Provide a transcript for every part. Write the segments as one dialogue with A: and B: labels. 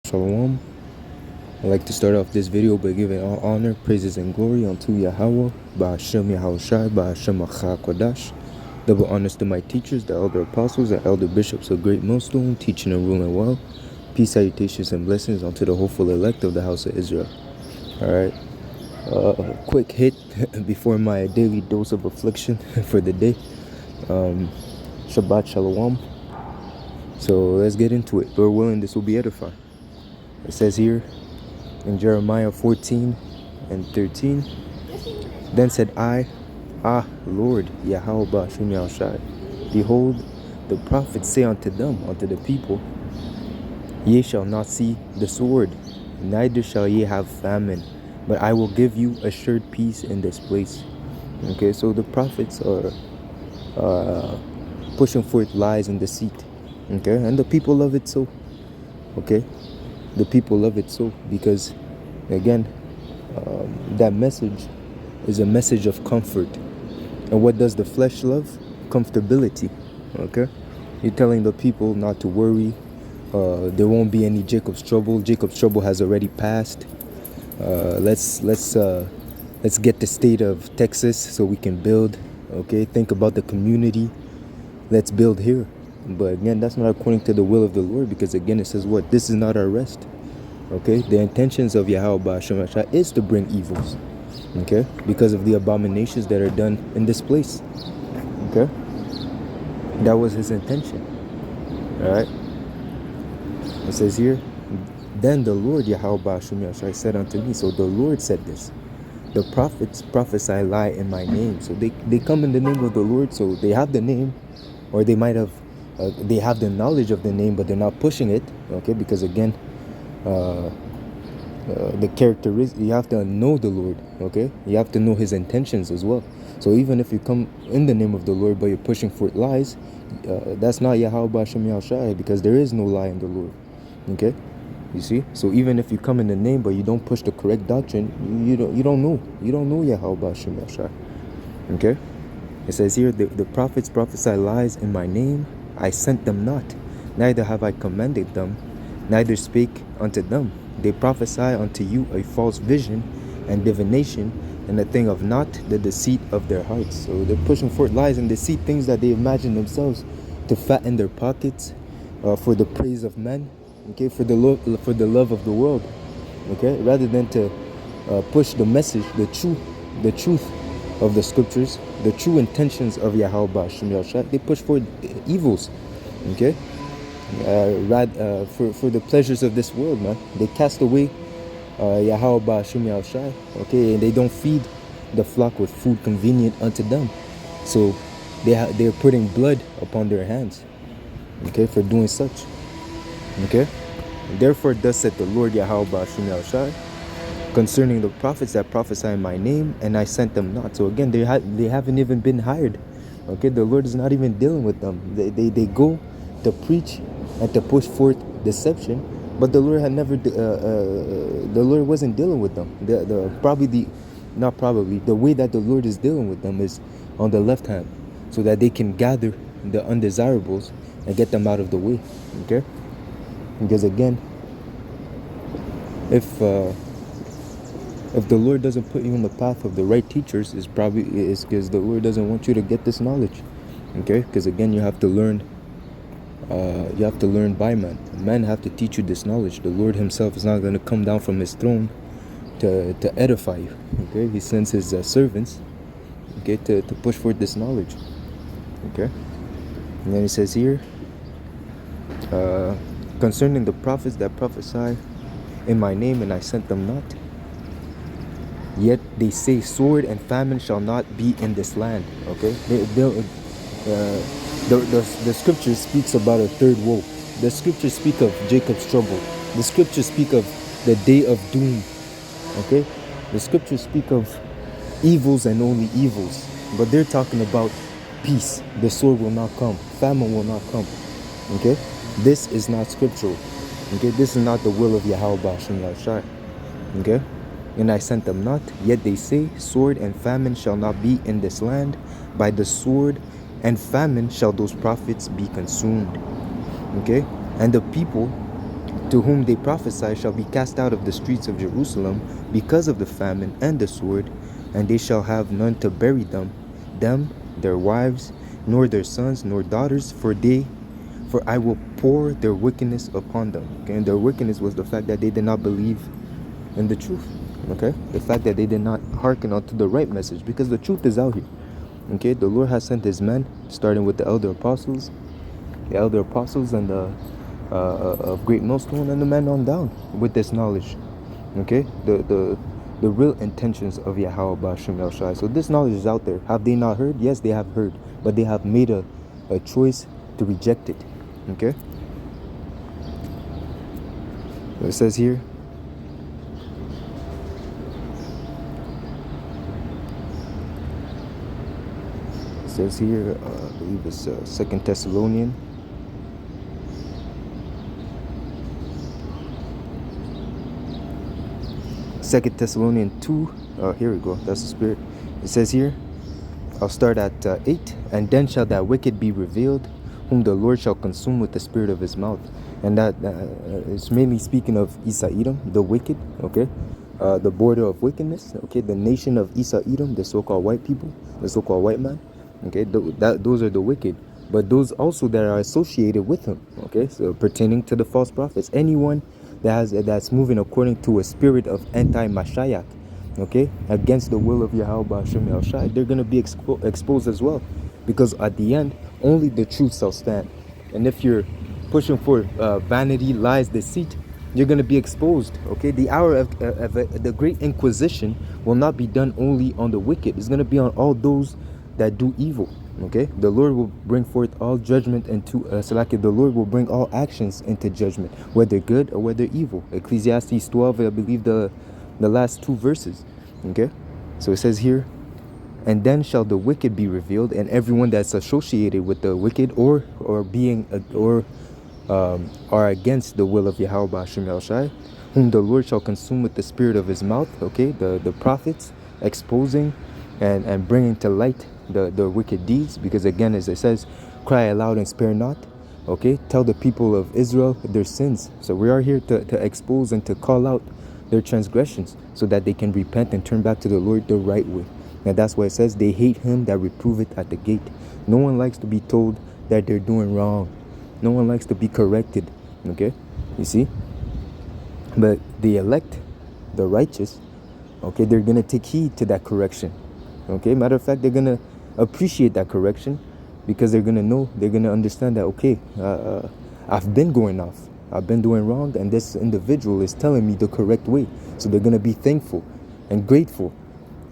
A: Shalom. I'd like to start off this video by giving all honor, praises, and glory unto Yahweh, Ba'ashem Yahushai, Ba'ashem Kodash. Double honors to my teachers, the elder apostles, and elder bishops of Great Millstone, teaching and ruling well. Peace, salutations, and blessings unto the hopeful elect of the house of Israel. Alright, quick hit before my daily dose of affliction for the day. Shabbat Shalom. So let's get into it. Lord willing, this will be edifying. It says here in Jeremiah 14 and 13, then said I, Lord, Yahweh Ba'ashem Yahushai, behold, the prophets say unto them, unto the people, ye shall not see the sword, neither shall ye have famine, but I will give you assured peace in this place. Okay, so the prophets are pushing forth lies and deceit. Okay, and the people love it so. Okay, the people love it so because, again, that message is a message of comfort. And what does the flesh love? Comfortability. Okay, you're telling the people not to worry. There won't be any Jacob's trouble. Jacob's trouble has already passed. Let's get the state of Texas so we can build. Okay, think about the community. Let's build here. But again, that's not according to the will of the Lord, because again, it says what? This is not our rest. Okay, the intentions of Yahweh Ba'ashem Yahushai is to bring evils. Okay, because of the abominations that are done in this place. Okay, that was his intention. All right, it says here, then the Lord Yahweh Ba'ashem Yahushai said unto me. So the Lord said this: the prophets prophesy lie in my name. So they come in the name of the Lord. So they have the name, or they might have. They have the knowledge of the name, but they're not pushing it. Okay, because again, the characteristic, you have to know the Lord. Okay, you have to know His intentions as well. So even if you come in the name of the Lord, but you're pushing forth lies, that's not Yahweh Ba'ashem Yahushai, because there is no lie in the Lord. Okay, you see. So even if you come in the name, but you don't push the correct doctrine, you don't know Yahweh Ba'ashem Yahushai. Okay, it says here, the prophets prophesy lies in my name. I sent them not, neither have I commanded them, neither spake unto them. They prophesy unto you a false vision and divination, and a thing of not the deceit of their hearts. So they're pushing forth lies and deceit, things that they imagine themselves to fatten their pockets, for the praise of men, okay, for the love of the world, okay, rather than to push the message, the truth of the scriptures, the true intentions of Yahweh Ba'ashem Yahushai. They push forward evils, okay, for the pleasures of this world, man. They cast away Yahweh Ba'ashem Yahushai, okay, and they don't feed the flock with food convenient unto them. So they're putting blood upon their hands, okay, for doing such, okay. Therefore, thus said the Lord Yahweh Ba'ashem Yahushai concerning the prophets that prophesy in my name, and I sent them not. So again, they haven't even been hired. Okay, the Lord is not even dealing with them. They go to preach and to push forth deception, but the Lord had never. The Lord wasn't dealing with them. The way that the Lord is dealing with them is on the left hand, so that they can gather the undesirables and get them out of the way. Okay, because again, if the Lord doesn't put you on the path of the right teachers, is because the Lord doesn't want you to get this knowledge. Okay, because again, you have to learn by man. Men have to teach you this knowledge. The Lord Himself is not going to come down from His throne to edify you. Okay, He sends His servants, okay, to push forth this knowledge. Okay, and then He says here, concerning the prophets that prophesy in my name, and I sent them not. Yet they say sword and famine shall not be in this land. Okay, the scripture speaks about a third woe. The scriptures speak of Jacob's trouble. The scriptures speak of the day of doom. Okay, the scriptures speak of evils and only evils, but they're talking about peace. The sword will not come. Famine will not come. Okay, this is not scriptural. Okay, this is not the will of Yahweh Ba'ashem Yahushai. Okay. And I sent them not, yet they say, sword and famine shall not be in this land. By the sword and famine shall those prophets be consumed. Okay? And the people to whom they prophesy shall be cast out of the streets of Jerusalem because of the famine and the sword, and they shall have none to bury them, their wives, nor their sons, nor daughters, for I will pour their wickedness upon them. Okay? And their wickedness was the fact that they did not believe in the truth. Okay? The fact that they did not hearken unto the right message, because the truth is out here. Okay? The Lord has sent his men, starting with the elder apostles and the of great millstone, and the men on down with this knowledge. Okay, the real intentions of Yahweh Ba'ashem El Shai. So this knowledge is out there. Have they not heard? Yes, they have heard, but they have made a choice to reject it. Okay, it says here, I believe it's 2 Thessalonians. 2 Thessalonians 2, here we go, that's the spirit. It says here, I'll start at 8, and then shall that wicked be revealed, whom the Lord shall consume with the spirit of his mouth. And that it's mainly speaking of Esau Edom, the wicked, okay, the border of wickedness, okay, the nation of Esau Edom, the so-called white people, the so-called white man, okay, those are the wicked. But those also that are associated with him, okay, so pertaining to the false prophets, anyone that's moving according to a spirit of anti-Mashiach, okay, against the will of Yahweh Ba'ashem El Shai, they're going to be exposed as well, because at the end only the truth shall stand. And if you're pushing for vanity, lies, deceit, you're going to be exposed. Okay, the hour of the great inquisition will not be done only on the wicked. It's going to be on all those that do evil. Okay, the Lord will bring forth all judgment into the Lord will bring all actions into judgment, whether good or whether evil. Ecclesiastes 12, I believe the last two verses. Okay, so it says here, and then shall the wicked be revealed, and everyone that's associated with the wicked or are against the will of Yahweh Ba'ashem El Shai, whom the Lord shall consume with the spirit of his mouth. Okay, the prophets exposing and bringing to light the wicked deeds, because again, as it says, cry aloud and spare not. Okay, tell the people of Israel their sins. So we are here to expose and to call out their transgressions, so that they can repent and turn back to the Lord the right way. And that's why it says, they hate him that reproveth at the gate. No one likes to be told that they're doing wrong. No one likes to be corrected. Okay, you see, but the elect, the righteous, okay, they're gonna take heed to that correction. Okay, matter of fact, they're gonna appreciate that correction, because they're gonna understand that, okay, I've been going off, I've been doing wrong, and this individual is telling me the correct way. So they're gonna be thankful and grateful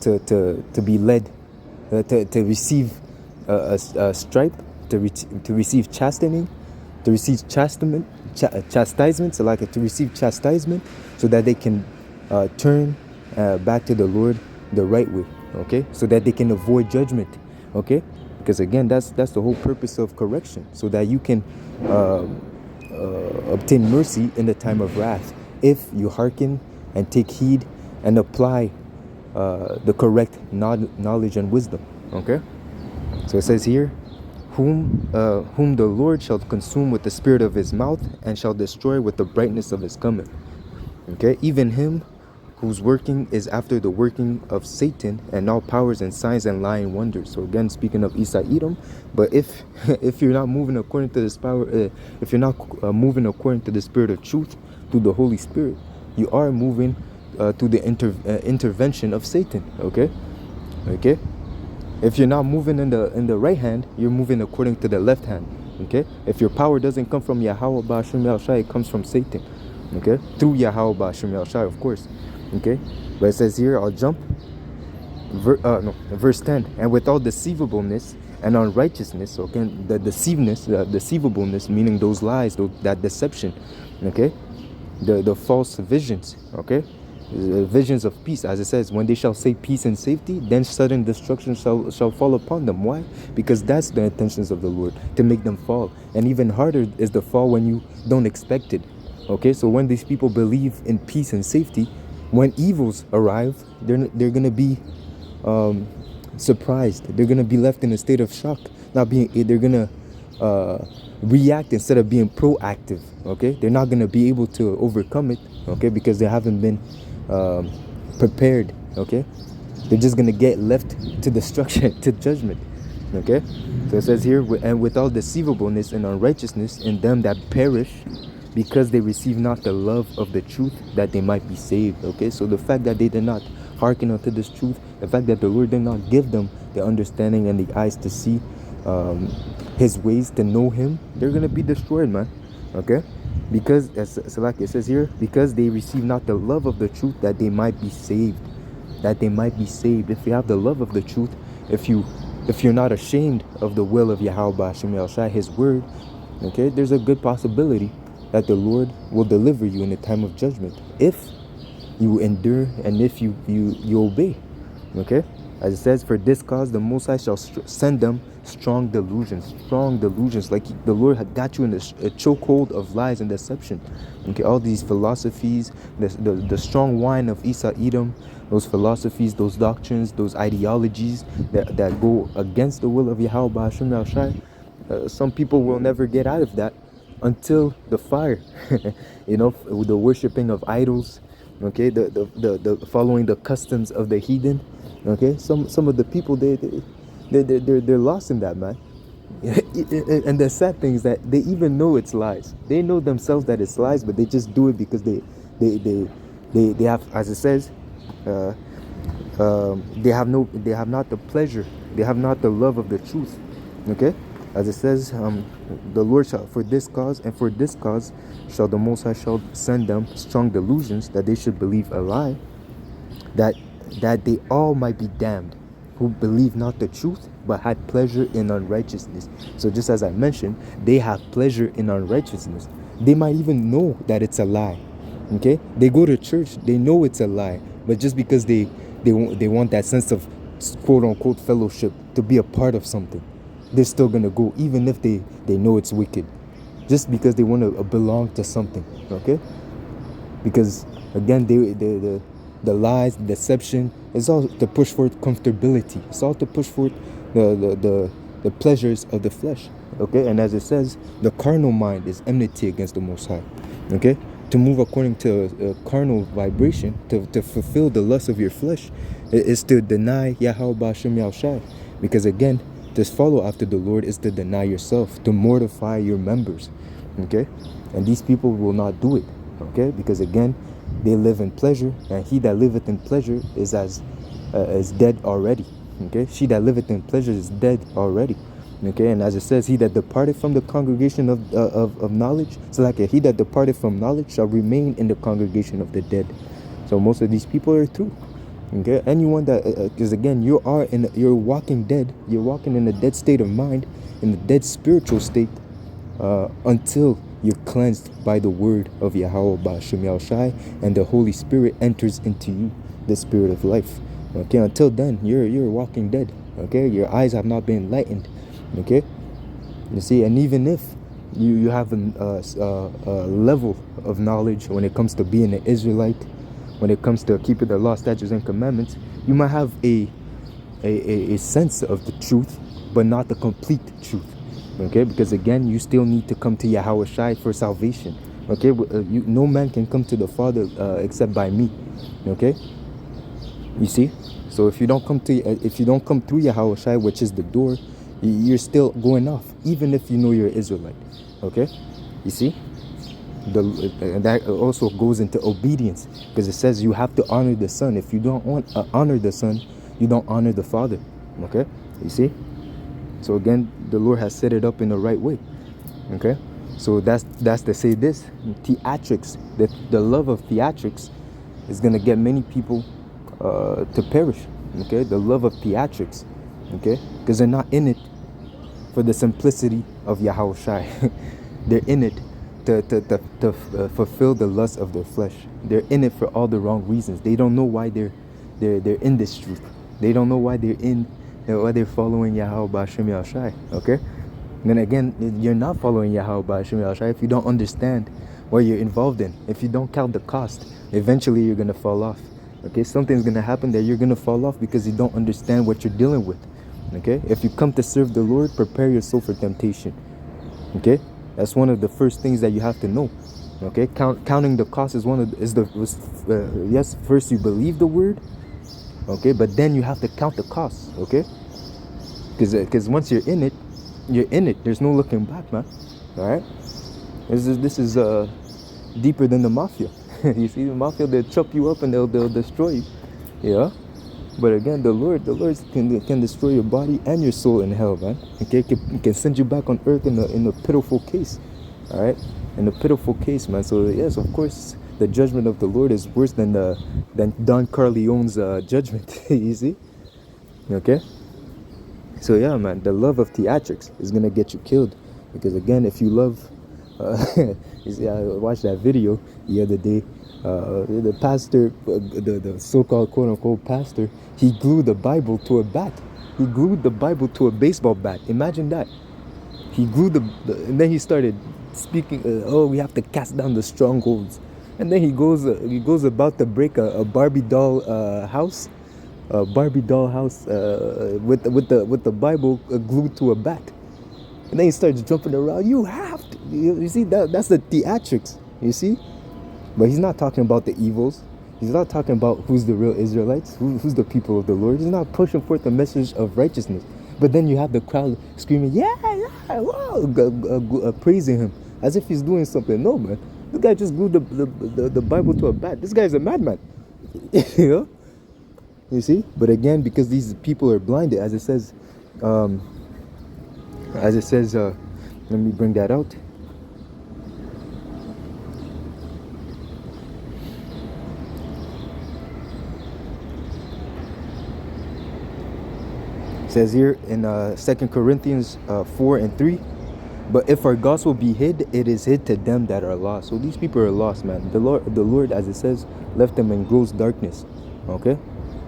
A: to be led, to receive a stripe, to receive chastening, to receive chastisement, so like to receive chastisement, so that they can turn back to the Lord the right way. Okay, so that they can avoid judgment. Okay, because again, that's the whole purpose of correction, so that you can obtain mercy in the time of wrath, if you hearken and take heed and apply the correct knowledge and wisdom. Okay, so it says here, whom the Lord shall consume with the spirit of his mouth, and shall destroy with the brightness of his coming. Okay, even him whose working is after the working of Satan, and all powers and signs and lying wonders. So again, speaking of Esau Edom, but if you're not moving according to this power, if you're not moving according to the spirit of truth through the Holy Spirit, you are moving through the intervention of Satan. Okay, if you're not moving in the right hand, you're moving according to the left hand. Okay, if your power doesn't come from Yahweh Ba'ashem El Shai, it comes from Satan. Okay, through Yahweh Ba'ashem El Shai, of course. Okay, but it says here, I'll jump, verse 10, and with all deceivableness and unrighteousness. So again, the deceivableness, meaning those lies, that deception. Okay, the false visions. Okay, visions of peace, as it says, when they shall say peace and safety, then sudden destruction shall fall upon them. Why? Because that's the intentions of the Lord, to make them fall. And even harder is the fall when you don't expect it. Okay, so when these people believe in peace and safety, when evils arrive, they're going to be surprised. They're going to be left in a state of shock. They're going to react instead of being proactive. Okay, they're not going to be able to overcome it. Okay, because they haven't been prepared. Okay, they're just going to get left to destruction, to judgment. Okay, so it says here, and with all deceivableness and unrighteousness in them that perish, because they receive not the love of the truth, that they might be saved. Okay, so the fact that they did not hearken unto this truth, the fact that the Lord did not give them the understanding and the eyes to see his ways, to know him, they're gonna be destroyed, man. Okay, because as like it says here, because they receive not the love of the truth, that they might be saved. That they might be saved. If you have the love of the truth, if you're not ashamed of the will of Yahweh Hashem Yahushai, his word, okay, there's a good possibility that the Lord will deliver you in the time of judgment if you endure and if you obey. Okay, as it says, for this cause the Most High shall send them strong delusions, like the Lord had got you in a chokehold of lies and deception. Okay, all these philosophies, the strong wine of Esau Edom, those philosophies, those doctrines, those ideologies that go against the will of Yahweh Hashem Yahushai. Some people will never get out of that until the fire. You know, the worshiping of idols. Okay, the following the customs of the heathen. Okay, some of the people they're lost in that, man. And the sad thing is that they even know it's lies. They know themselves that it's lies, but they just do it because they have, as it says, they have not the pleasure, they have not the love of the truth. Okay, as it says, the Lord shall, for this cause shall the Most High shall send them strong delusions, that they should believe a lie, that they all might be damned, who believe not the truth, but had pleasure in unrighteousness. So just as I mentioned, they have pleasure in unrighteousness. They might even know that it's a lie. Okay, they go to church, they know it's a lie, but just because they want that sense of quote unquote fellowship, to be a part of something, they're still gonna go, even if they know it's wicked, just because they want to belong to something. Okay, because again, the lies, the deception, it's all to push forth comfortability. It's all to push forth the pleasures of the flesh. Okay, and as it says, the carnal mind is enmity against the Most High. Okay, to move according to carnal vibration, to fulfill the lust of your flesh, is to deny Yahweh Hashem Yahushai. Because again, to follow after the Lord is to deny yourself, to mortify your members. Okay, and these people will not do it. Okay, because again, they live in pleasure, and he that liveth in pleasure is dead already. Okay, she that liveth in pleasure is dead already. Okay, and as it says, he that departed from the congregation of knowledge, so like he that departed from knowledge shall remain in the congregation of the dead. So most of these people are through. Okay, anyone that, because again, you're walking dead, you're walking in a dead state of mind, in a dead spiritual state, until you're cleansed by the word of Yahweh Ba'ashem Yahushai, and the Holy Spirit enters into you, the spirit of life. Okay, until then, you're walking dead. Okay, your eyes have not been enlightened. Okay, you see, and even if you have a level of knowledge when it comes to being an Israelite, when it comes to keeping the law, statutes, and commandments, you might have a sense of the truth, but not the complete truth. Okay, because again, you still need to come to Yahweh Shai for salvation. Okay, no man can come to the Father except by me. Okay, you see. So if you don't come through Yahweh Shai, which is the door, you're still going off, even if you know you're an Israelite. Okay, you see. And that also goes into obedience, because it says you have to honor the Son. If you don't honor the Son, you don't honor the Father. Okay, you see. So again, the Lord has set it up in the right way. Okay, so that's to say this: theatrics, the love of theatrics is gonna get many people to perish. Okay, the love of theatrics. Okay, because they're not in it for the simplicity of Yahweh Shai. They're in it to fulfill the lust of their flesh. They're in it for all the wrong reasons. They don't know why they're in this truth. They don't know why they're following Yahweh Ba'ashem Yahushai. Okay, and then again, you're not following Yahweh Ba'ashem Yahushai if you don't understand what you're involved in. If you don't count the cost, eventually you're gonna fall off. Okay, something's gonna happen that you're gonna fall off because you don't understand what you're dealing with. Okay, if you come to serve the Lord, prepare your soul for temptation. Okay, that's one of the first things that you have to know. Okay, counting the cost is yes, first you believe the word. Okay, but then you have to count the costs. Okay, because once you're in it, you're in it. There's no looking back, man. All right, this is deeper than the mafia. You see, the mafia, they'll chop you up and they'll destroy you. Yeah. But again, the Lord can destroy your body and your soul in hell, man. Okay, can send you back on earth in a pitiful case. All right, in a pitiful case, man. So yes, of course, the judgment of the Lord is worse than Don Corleone's judgment. You see? Okay. So yeah, man, the love of theatrics is gonna get you killed, because again, if you love, you see, I watched that video the other day. The pastor, the so-called quote-unquote pastor, he glued the Bible to a bat. He glued the Bible to a baseball bat. Imagine that. He glued and then he started speaking. Oh, we have to cast down the strongholds. And then he goes about to break a Barbie doll house, a Barbie doll house with the Bible glued to a bat. And then he starts jumping around. You have to. You see that's the theatrics. You see. But he's not talking about the evils. He's not talking about who's the real Israelites, who's the people of the Lord. He's not pushing forth the message of righteousness. But then you have the crowd screaming, yeah, wow, praising him as if he's doing something. No, man. This guy just glued the Bible to a bat. This guy's a madman. You know? You see? But again, because these people are blinded, as it says, let me bring that out. It says here in 2 Corinthians 4:3, but if our gospel be hid, it is hid to them that are lost. So these people are lost, man. The Lord, as it says, left them in gross darkness. Okay,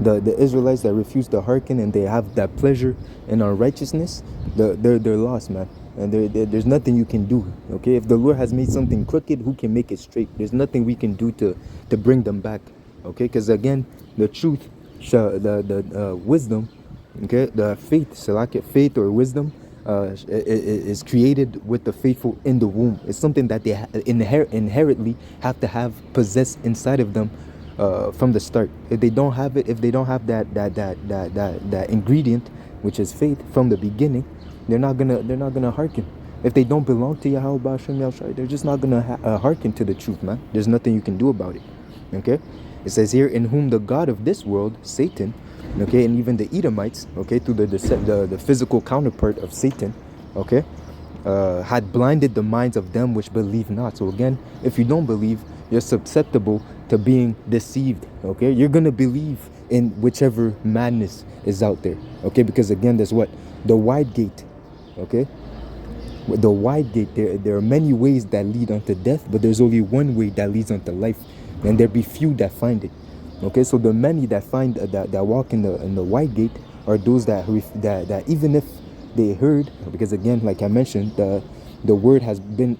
A: the Israelites that refuse to hearken and they have that pleasure in unrighteousness, they're lost, man. And there's nothing you can do. Okay, if the Lord has made something crooked, who can make it straight? There's nothing we can do to bring them back. Okay, because again, the truth, the wisdom. Okay, the faith or wisdom is created with the faithful in the womb. It's something that they inherently have to have possessed inside of them from the start. If they don't have it, if they don't have that ingredient, which is faith, from the beginning, they're not gonna hearken. If they don't belong to Yahweh Ba'Shem Yahushua, they're just not gonna hearken to the truth, man. There's nothing you can do about it. Okay, it says here, in whom the god of this world, Satan, okay, and even the Edomites, okay, through the physical counterpart of Satan, okay, had blinded the minds of them which believe not. So again, if you don't believe, you're susceptible to being deceived. Okay, you're gonna believe in whichever madness is out there. Okay, because again, there's what, the wide gate. Okay, the wide gate. There are many ways that lead unto death, but there's only one way that leads unto life, and there be few that find it. Okay, so the many that find that walk in the wide gate are those that even if they heard, because again, like I mentioned, the word has been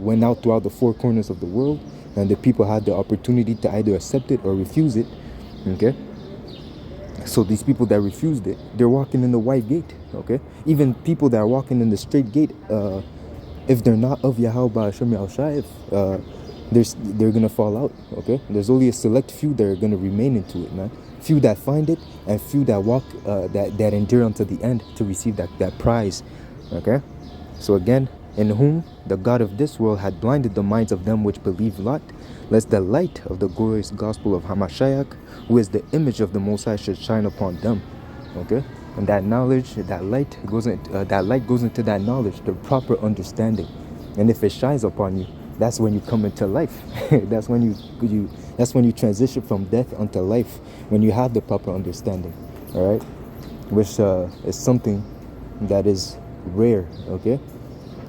A: went out throughout the four corners of the world, and the people had the opportunity to either accept it or refuse it. Okay, so these people that refused it, they're walking in the wide gate. Okay, even people that are walking in the straight gate, if they're not of Yahweh Ba'Shem Yahushua, they're gonna fall out. Okay, there's only a select few that are gonna remain into it, man. Few that find it, and few that walk that endure unto the end to receive that prize. Okay, so again, in whom the god of this world had blinded the minds of them which believe not, lest the light of the glorious gospel of Hamashiach, who is the image of the Most High, should shine upon them. Okay, and that knowledge, that light goes into that knowledge, the proper understanding, and if it shines upon you, that's when you come into life. That's when you transition from death unto life, when you have the proper understanding. All right, which is something that is rare. Okay,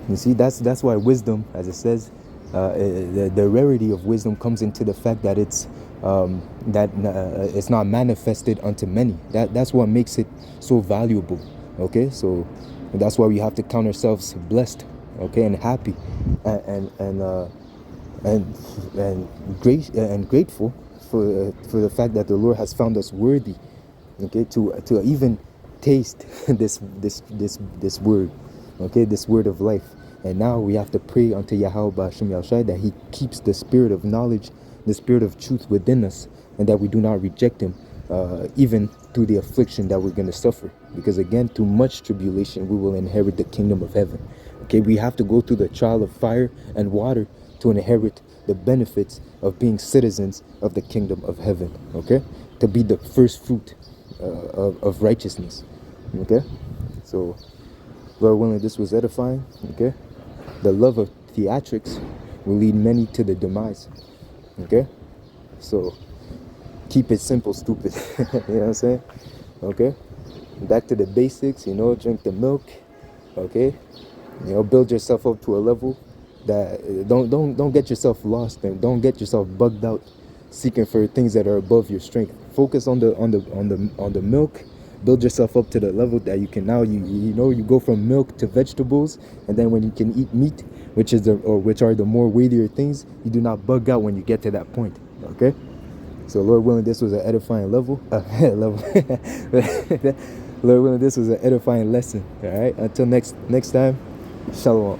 A: you see, that's why wisdom, as it says, the rarity of wisdom comes into the fact that it's not manifested unto many. That's what makes it so valuable. Okay, so that's why we have to count ourselves blessed, okay, and happy, and grateful for the fact that the Lord has found us worthy, okay, to even taste this word, okay, this word of life, And now we have to pray unto Yahweh Ba'ashem Yahushai that he keeps the spirit of knowledge, the spirit of truth within us, and that we do not reject him, even through the affliction that we're going to suffer. Because again, through much tribulation, we will inherit the kingdom of heaven. Okay, we have to go through the trial of fire and water to inherit the benefits of being citizens of the kingdom of heaven. Okay, to be the first fruit of righteousness. Okay, so Lord willing, this was edifying. Okay, the love of theatrics will lead many to the demise. Okay, so keep it simple, stupid. You know what I'm saying? Okay, back to the basics. Drink the milk. Okay, build yourself up to a level that don't get yourself lost, and don't get yourself bugged out seeking for things that are above your strength. Focus on the milk. Build yourself up to the level that you can now you go from milk to vegetables, and then when you can eat meat, which are the more weightier things, you do not bug out when you get to that point. Okay, so Lord willing, this was an edifying level. Lord willing, this was an edifying lesson. All right, until next time, shalom.